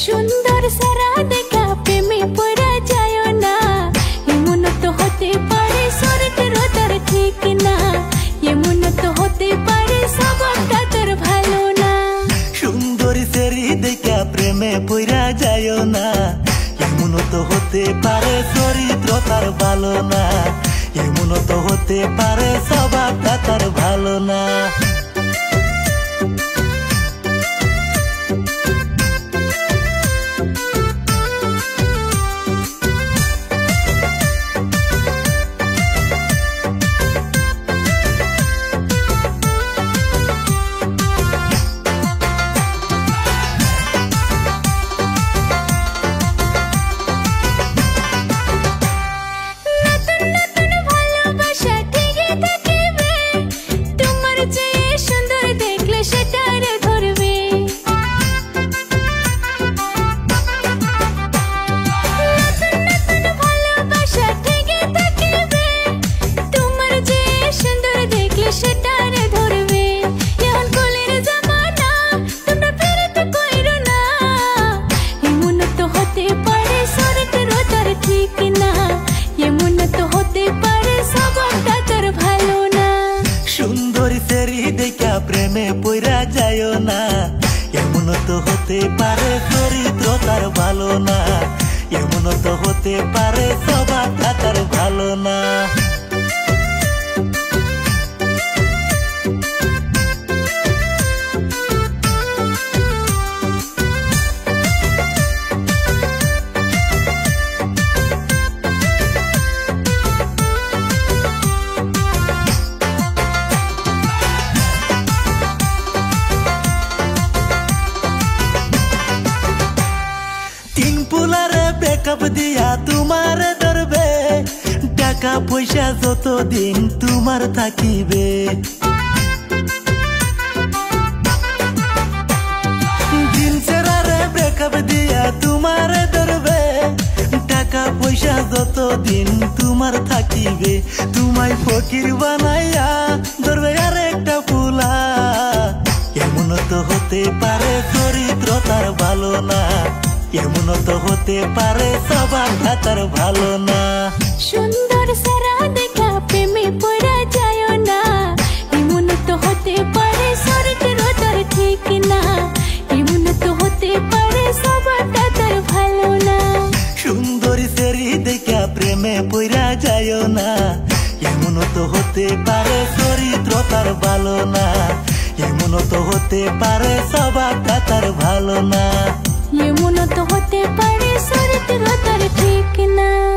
सुंदर सारा देखा प्रेमे पड़ा जायो ना ये मन तो होते पारे स्वर्ग रोतर ठीक ना ये मन तो होते पारे सबटा तोर भालो ना सुंदर सेरी देखा प्रेमे पड़ा जायो ना ये मन तो होते पारे चरित्र तार भालो ना ये मन तो होते पारे सबटा तार भालो ना प्रेमे पड़ा जायो ना एमन तो होते पारे चरित्र तार भालो ना एमन तो होते पारे स्वभावटा तार भालो ना कब दिया तुम्हारे दरबे टाका पैसा जत दिन तुम्हार थाकिबे दिन सेरा रे ब्रेकअप दिया तुम्हारे दरबे टाका पैसा जत दिन तुम्हार थाकिबे तुम्हाय फकिर बानाया दरबे आर एकटा फुला एमन तो होते पारे चरित्र तार भालो ना एमन तो होते पारे स्वभावटा तार भालो ना सुंदर सारा देखा प्रेमे पड़ा जायो ना एमन तो होते पारे स्वर्ग रोतर ठीक ना एमन तो होते पारे सबटा तार भालो ना सुंदर सेरी देखा प्रेमे पड़ा जायो ना एमन तो होते पारे चरित्र तार भालो ना एमन तो होते पारे स्वभावटा तार भालो ना ये मन तो होते पारे चरित्र तार ठीक ना।